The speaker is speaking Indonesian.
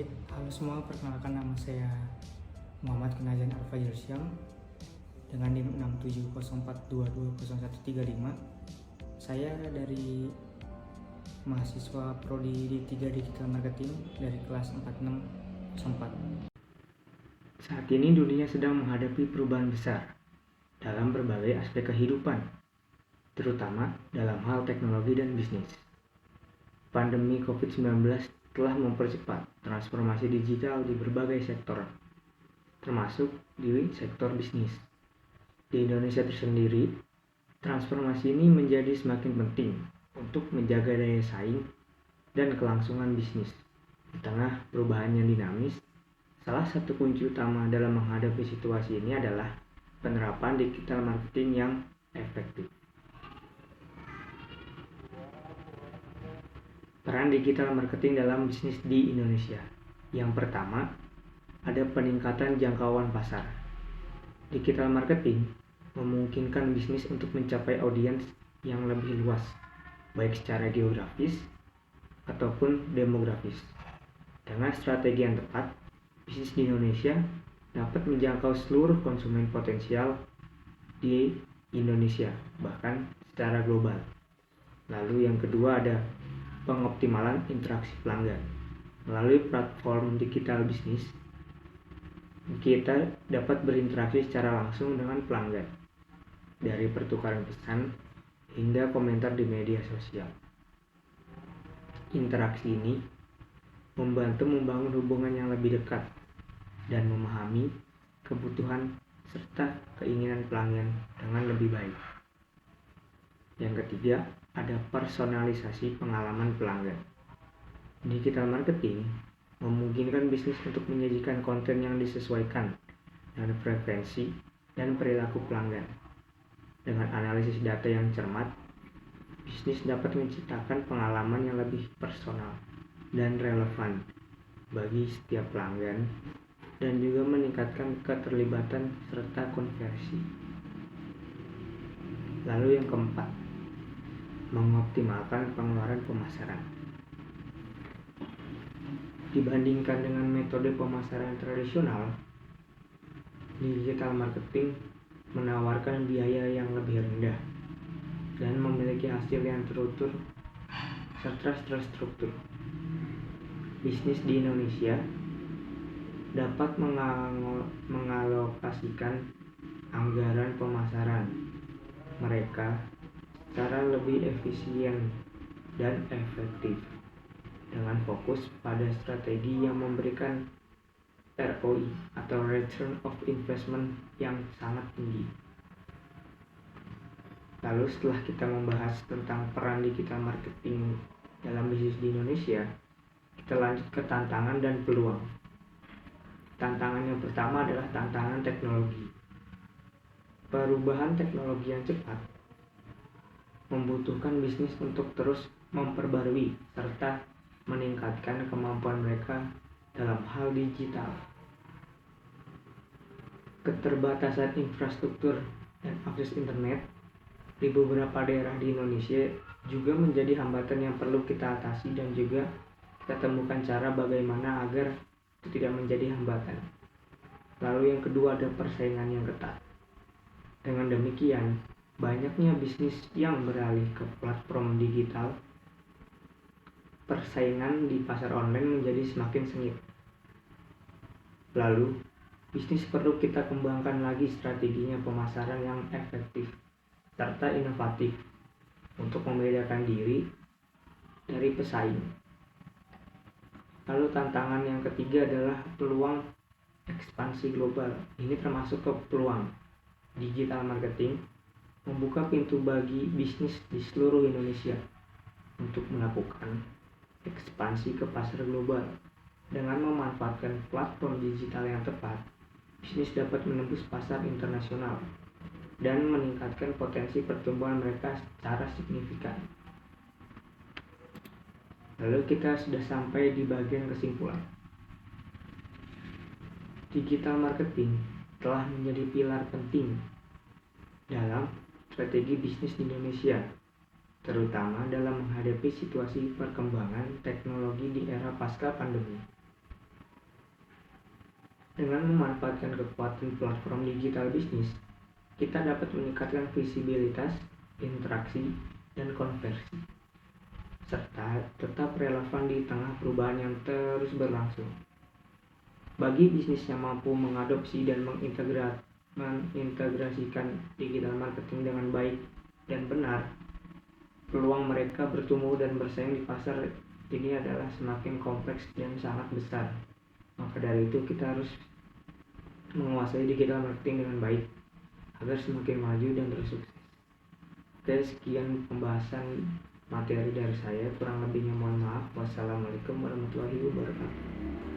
Baik, halo semua, perkenalkan nama saya Muhammad Kenajan Al-Fajr Syam dengan NIM 67042200135. Saya dari mahasiswa Prodi D3 Digital Marketing dari kelas 4604. Saat ini dunia sedang menghadapi perubahan besar dalam berbagai aspek kehidupan, terutama dalam hal teknologi dan bisnis. Pandemi COVID-19 telah mempercepat transformasi digital di berbagai sektor, termasuk di sektor bisnis. Di Indonesia tersendiri, transformasi ini menjadi semakin penting untuk menjaga daya saing dan kelangsungan bisnis. Di tengah perubahan yang dinamis, salah satu kunci utama dalam menghadapi situasi ini adalah penerapan digital marketing yang efektif. Peran digital marketing dalam bisnis di Indonesia. Yang pertama, ada peningkatan jangkauan pasar. Digital marketing memungkinkan bisnis untuk mencapai audiens yang lebih luas, baik secara geografis ataupun demografis. Dengan strategi yang tepat, bisnis di Indonesia dapat menjangkau seluruh konsumen potensial di Indonesia, bahkan secara global. Lalu yang kedua ada pengoptimalan interaksi pelanggan. Melalui platform digital bisnis, kita dapat berinteraksi secara langsung dengan pelanggan, dari pertukaran pesan hingga komentar di media sosial. Interaksi ini membantu membangun hubungan yang lebih dekat dan memahami kebutuhan serta keinginan pelanggan dengan lebih baik. Yang ketiga, ada personalisasi pengalaman pelanggan. Digital marketing memungkinkan bisnis untuk menyajikan konten yang disesuaikan dengan preferensi dan perilaku pelanggan. Dengan analisis data yang cermat, bisnis dapat menciptakan pengalaman yang lebih personal dan relevan bagi setiap pelanggan dan juga meningkatkan keterlibatan serta konversi. Lalu yang keempat, mengoptimalkan pengeluaran pemasaran. Dibandingkan dengan metode pemasaran tradisional, digital marketing menawarkan biaya yang lebih rendah dan memiliki hasil yang terukur serta terstruktur. Bisnis di Indonesia dapat mengalokasikan anggaran pemasaran mereka secara lebih efisien dan efektif dengan fokus pada strategi yang memberikan ROI atau Return of Investment yang sangat tinggi. Lalu setelah kita membahas tentang peran digital marketing dalam bisnis di Indonesia, kita lanjut ke tantangan dan peluang. Tantangan yang pertama adalah tantangan teknologi. Perubahan teknologi yang cepat membutuhkan bisnis untuk terus memperbarui serta meningkatkan kemampuan mereka dalam hal digital. Keterbatasan infrastruktur dan akses internet di beberapa daerah di Indonesia juga menjadi hambatan yang perlu kita atasi dan juga kita temukan cara bagaimana agar itu tidak menjadi hambatan. Lalu yang kedua ada persaingan yang ketat. Dengan demikian, banyaknya bisnis yang beralih ke platform digital, persaingan di pasar online menjadi semakin sengit. Lalu, bisnis perlu kita kembangkan lagi strateginya pemasaran yang efektif serta inovatif untuk membedakan diri dari pesaing. Lalu tantangan yang ketiga adalah peluang ekspansi global. Ini termasuk ke peluang digital marketing membuka pintu bagi bisnis di seluruh Indonesia untuk melakukan ekspansi ke pasar global. Dengan memanfaatkan platform digital yang tepat, bisnis dapat menembus pasar internasional dan meningkatkan potensi pertumbuhan mereka secara signifikan. Lalu kita sudah sampai di bagian kesimpulan. Digital marketing telah menjadi pilar penting dalam strategi bisnis di Indonesia, terutama dalam menghadapi situasi perkembangan teknologi di era pasca pandemi. Dengan memanfaatkan kekuatan platform digital bisnis, kita dapat meningkatkan visibilitas, interaksi, dan konversi, serta tetap relevan di tengah perubahan yang terus berlangsung. Bagi bisnis yang mampu mengadopsi dan mengintegrasikan digital marketing dengan baik dan benar, peluang mereka bertumbuh dan bersaing di pasar ini adalah semakin kompleks dan sangat besar. Maka dari itu kita harus menguasai digital marketing dengan baik agar semakin maju dan bersukses. Oke, sekian pembahasan materi dari saya. Kurang lebihnya mohon maaf. Wassalamualaikum warahmatullahi wabarakatuh.